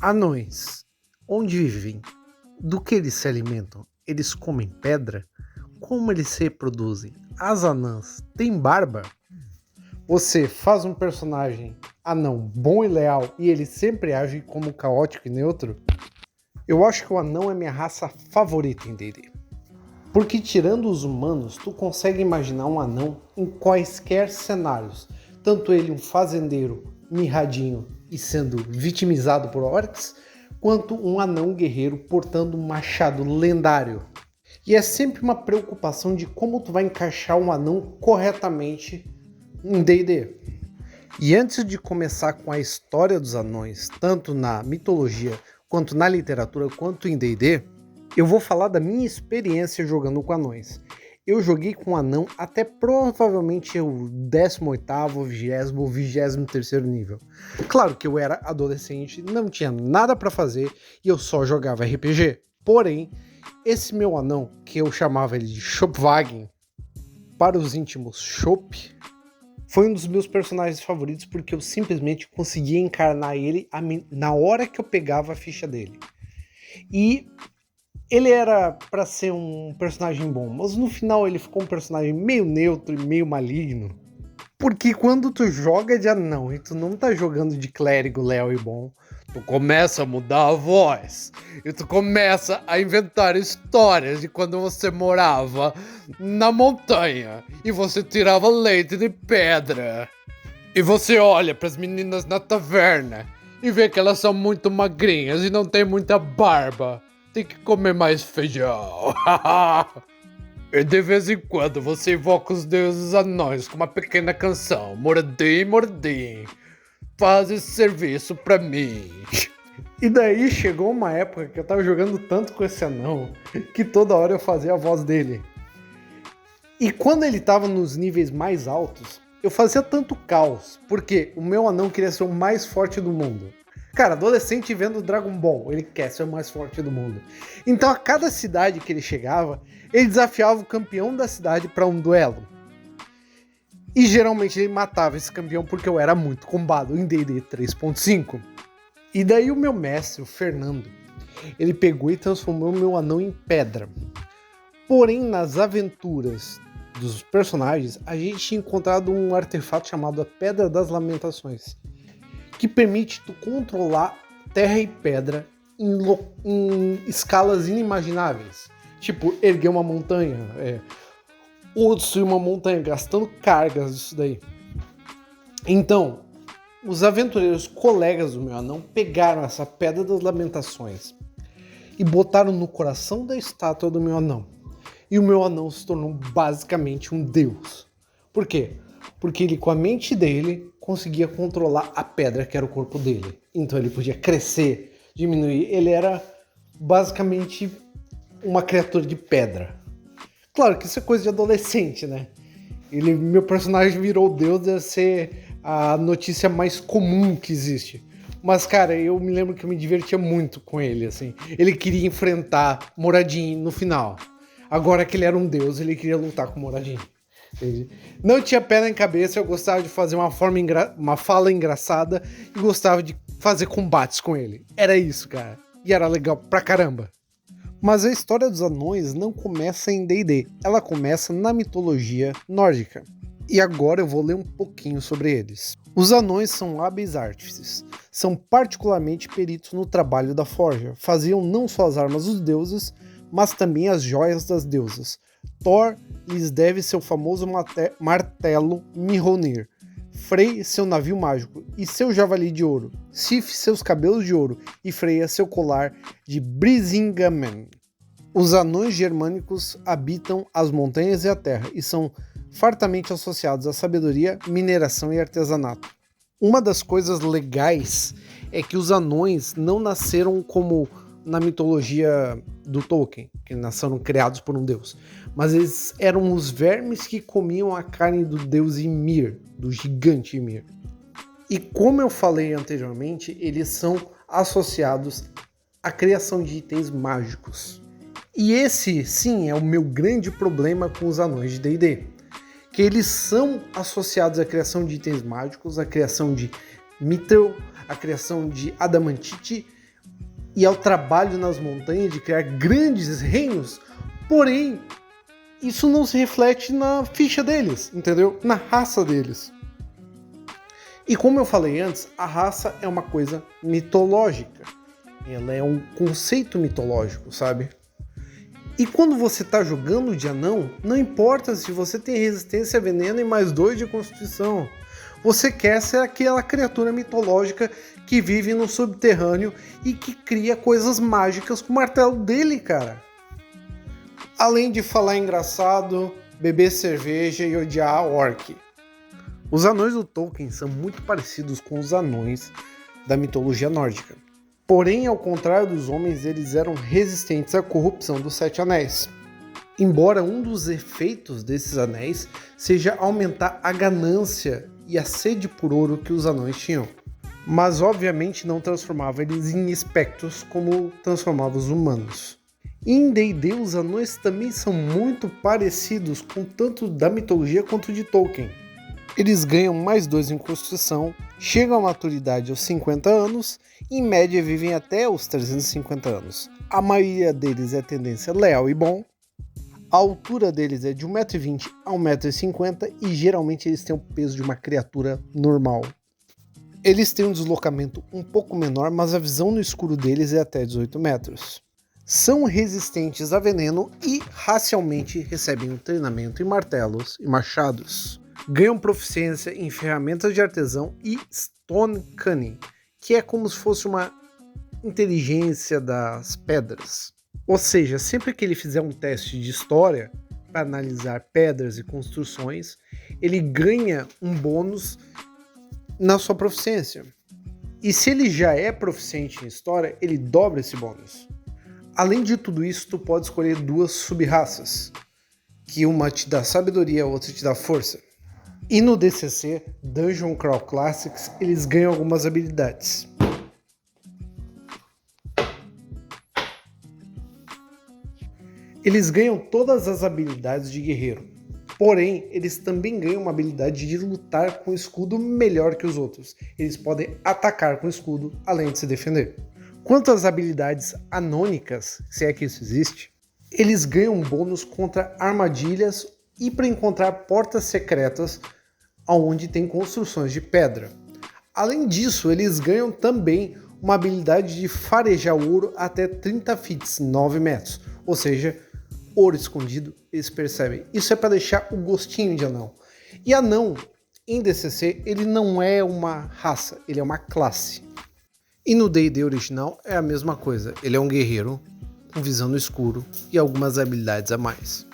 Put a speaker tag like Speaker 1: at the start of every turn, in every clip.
Speaker 1: Anões. Onde vivem? Do que eles se alimentam? Eles comem pedra? Como eles se reproduzem? As anãs têm barba? Você faz um personagem anão bom e leal e ele sempre age como caótico e neutro? Eu acho que o anão é minha raça favorita em D&D. Porque tirando os humanos, tu consegue imaginar um anão em quaisquer cenários. Tanto ele um fazendeiro mirradinho e sendo vitimizado por orcs, quanto um anão guerreiro portando um machado lendário. E é sempre uma preocupação de como tu vai encaixar um anão corretamente em D&D. E antes de começar com a história dos anões, tanto na mitologia, quanto na literatura, quanto em D&D, eu vou falar da minha experiência jogando com anões. Eu joguei com anão até provavelmente o 18º, 20º ou 23º nível. Claro que eu era adolescente, não tinha nada pra fazer e eu só jogava RPG. Porém, esse meu anão, que eu chamava ele de Chopwagen, para os íntimos Chop, foi um dos meus personagens favoritos porque eu simplesmente conseguia encarnar ele na hora que eu pegava a ficha dele. E ele era pra ser um personagem bom, mas no final ele ficou um personagem meio neutro e meio maligno. Porque quando tu joga de anão e tu não tá jogando de clérigo leal e bom, tu começa a mudar a voz. E tu começa a inventar histórias de quando você morava na montanha e você tirava leite de pedra. E você olha pras meninas na taverna e vê que elas são muito magrinhas e não tem muita barba. Tem que comer mais feijão. E de vez em quando você invoca os deuses anões com uma pequena canção. Mordim, mordim. Faz esse serviço pra mim. E daí chegou uma época que eu tava jogando tanto com esse anão que toda hora eu fazia a voz dele. E quando ele tava nos níveis mais altos, eu fazia tanto caos, porque o meu anão queria ser o mais forte do mundo. Cara, adolescente vendo Dragon Ball, ele quer ser o mais forte do mundo. Então a cada cidade que ele chegava, ele desafiava o campeão da cidade para um duelo. E geralmente ele matava esse campeão porque eu era muito combado em D&D 3.5. E daí o meu mestre, o Fernando, ele pegou e transformou o meu anão em pedra. Porém, nas aventuras dos personagens, a gente tinha encontrado um artefato chamado a Pedra das Lamentações, que permite tu controlar terra e pedra em escalas inimagináveis. Tipo, erguer uma montanha, ou destruir uma montanha, gastando cargas disso daí. Então, os aventureiros colegas do meu anão pegaram essa Pedra das Lamentações e botaram no coração da estátua do meu anão. E o meu anão se tornou basicamente um deus. Por quê? Porque ele, com a mente dele, conseguia controlar a pedra que era o corpo dele. Então ele podia crescer, diminuir. Ele era basicamente uma criatura de pedra. Claro que isso é coisa de adolescente, né? Meu personagem virou Deus, deve ser a notícia mais comum que existe. Mas, cara, eu me lembro que eu me divertia muito com ele, assim. Ele queria enfrentar Moradin no final. Agora que ele era um deus, ele queria lutar com Moradin. Entendi. Não tinha pé nem cabeça, eu gostava de fazer uma fala engraçada e gostava de fazer combates com ele. Era isso, cara. E era legal pra caramba. Mas a história dos anões não começa em D&D, ela começa na mitologia nórdica. E agora eu vou ler um pouquinho sobre eles. Os anões são hábeis artífices, são particularmente peritos no trabalho da forja, faziam não só as armas dos deuses, mas também as joias das deusas. Thor lhes deve seu famoso martelo Mjolnir, Frey seu navio mágico e seu javali de ouro, Sif seus cabelos de ouro e Freya seu colar de Brisingamen. Os anões germânicos habitam as montanhas e a terra e são fartamente associados à sabedoria, mineração e artesanato. Uma das coisas legais é que os anões não nasceram como na mitologia do Tolkien, que nasceram criados por um deus, mas eles eram os vermes que comiam a carne do deus Ymir, do gigante Ymir. E como eu falei anteriormente, eles são associados à criação de itens mágicos. E esse, sim, é o meu grande problema com os anões de D&D, que eles são associados à criação de itens mágicos, à criação de mithril, à criação de adamantite, e ao trabalho nas montanhas de criar grandes reinos, porém isso não se reflete na ficha deles, entendeu? Na raça deles. E como eu falei antes, a raça é uma coisa mitológica. Ela é um conceito mitológico, sabe? E quando você tá jogando de anão, não importa se você tem resistência a veneno e mais 2 de constituição. Você quer ser aquela criatura mitológica que vive no subterrâneo e que cria coisas mágicas com o martelo dele, cara. Além de falar engraçado, beber cerveja e odiar a orc. Os anões do Tolkien são muito parecidos com os anões da mitologia nórdica. Porém, ao contrário dos homens, eles eram resistentes à corrupção dos Sete Anéis. Embora um dos efeitos desses anéis seja aumentar a ganância e a sede por ouro que os anões tinham. Mas obviamente não transformava eles em espectros como transformava os humanos. Em D&D, os anões também são muito parecidos com tanto da mitologia quanto de Tolkien. Eles ganham mais 2 em constituição, chegam à maturidade aos 50 anos e em média vivem até os 350 anos. A maioria deles é tendência leal e bom. A altura deles é de 1,20 m a 1,50 m e geralmente eles têm o peso de uma criatura normal. Eles têm um deslocamento um pouco menor, mas a visão no escuro deles é até 18 metros. São resistentes a veneno e racialmente recebem um treinamento em martelos e machados. Ganham proficiência em ferramentas de artesão e Stone Cunning, que é como se fosse uma inteligência das pedras. Ou seja, sempre que ele fizer um teste de história para analisar pedras e construções, ele ganha um bônus na sua proficiência. E se ele já é proficiente em história, ele dobra esse bônus. Além de tudo isso, tu pode escolher 2 sub-raças, que uma te dá sabedoria, a outra te dá força. E no DCC, Dungeon Crawl Classics, eles ganham algumas habilidades. Eles ganham todas as habilidades de guerreiro, porém, eles também ganham uma habilidade de lutar com escudo melhor que os outros. Eles podem atacar com escudo, além de se defender. Quanto às habilidades anônicas, se é que isso existe, eles ganham um bônus contra armadilhas e para encontrar portas secretas onde tem construções de pedra. Além disso, eles ganham também uma habilidade de farejar ouro até 30 fits, 9 metros. Ou seja, ouro escondido, eles percebem. Isso é para deixar o gostinho de anão. E anão, em DCC, ele não é uma raça, ele é uma classe. E no D&D original é a mesma coisa. Ele é um guerreiro com visão no escuro e algumas habilidades a mais.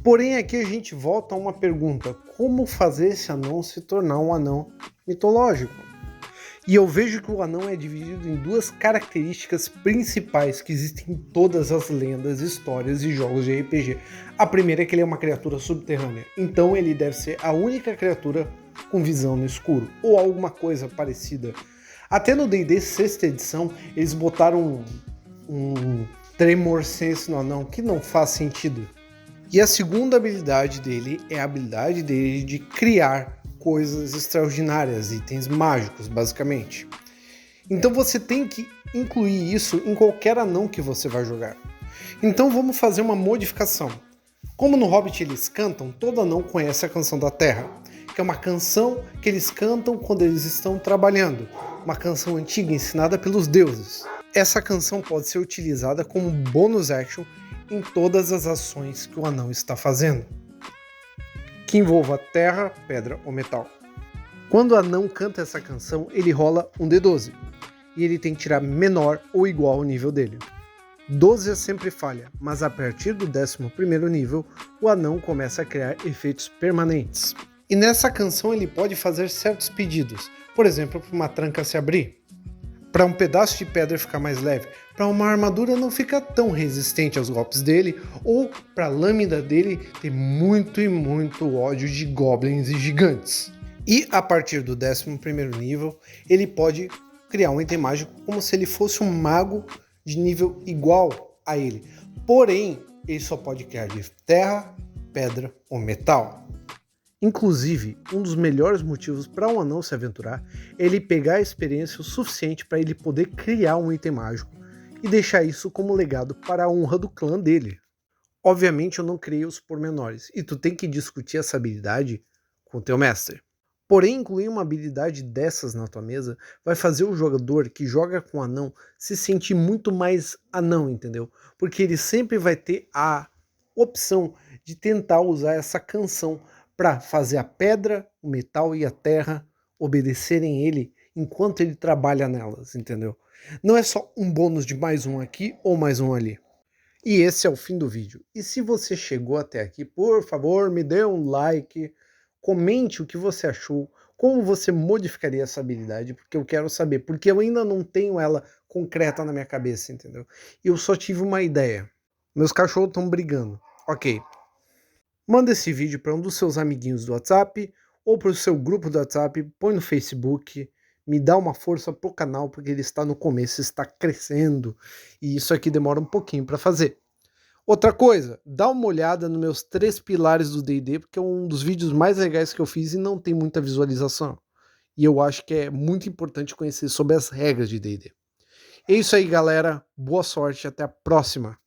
Speaker 1: Porém, aqui a gente volta a uma pergunta: como fazer esse anão se tornar um anão mitológico? E eu vejo que o anão é dividido em 2 características principais que existem em todas as lendas, histórias e jogos de RPG. A primeira é que ele é uma criatura subterrânea, então ele deve ser a única criatura com visão no escuro, ou alguma coisa parecida. Até no D&D 6ª edição, eles botaram um Tremor Sense no anão, que não faz sentido. E a segunda habilidade dele é a habilidade dele de criar coisas extraordinárias, itens mágicos, basicamente. Então você tem que incluir isso em qualquer anão que você vai jogar. Então vamos fazer uma modificação. Como no Hobbit eles cantam, todo anão conhece a Canção da Terra, que é uma canção que eles cantam quando eles estão trabalhando, uma canção antiga ensinada pelos deuses. Essa canção pode ser utilizada como bônus action em todas as ações que o anão está fazendo, que envolva terra, pedra ou metal. Quando o anão canta essa canção, ele rola um D12, e ele tem que tirar menor ou igual ao nível dele. 12 é sempre falha, mas a partir do 11º nível, o anão começa a criar efeitos permanentes. E nessa canção ele pode fazer certos pedidos, por exemplo, para uma tranca se abrir, para um pedaço de pedra ficar mais leve, para uma armadura não ficar tão resistente aos golpes dele, ou para a lâmina dele ter muito e muito ódio de goblins e gigantes. E a partir do 11º nível, ele pode criar um item mágico como se ele fosse um mago de nível igual a ele. Porém, ele só pode criar de terra, pedra ou metal. Inclusive, um dos melhores motivos para um anão se aventurar é ele pegar a experiência o suficiente para ele poder criar um item mágico e deixar isso como legado para a honra do clã dele. Obviamente eu não criei os pormenores, e tu tem que discutir essa habilidade com teu mestre. Porém, incluir uma habilidade dessas na tua mesa vai fazer o jogador que joga com anão se sentir muito mais anão, entendeu? Porque ele sempre vai ter a opção de tentar usar essa canção para fazer a pedra, o metal e a terra obedecerem ele enquanto ele trabalha nelas, entendeu? Não é só um bônus de mais um aqui ou mais um ali. E esse é o fim do vídeo. E se você chegou até aqui, por favor, me dê um like, comente o que você achou, como você modificaria essa habilidade, porque eu quero saber, porque eu ainda não tenho ela concreta na minha cabeça, entendeu? Eu só tive uma ideia. Meus cachorros estão brigando. Ok. Manda esse vídeo para um dos seus amiguinhos do WhatsApp ou para o seu grupo do WhatsApp, põe no Facebook, me dá uma força pro canal, porque ele está no começo, está crescendo, e isso aqui demora um pouquinho para fazer. Outra coisa, dá uma olhada nos meus 3 pilares do D&D, porque é um dos vídeos mais legais que eu fiz e não tem muita visualização. E eu acho que é muito importante conhecer sobre as regras de D&D. É isso aí, galera. Boa sorte, até a próxima.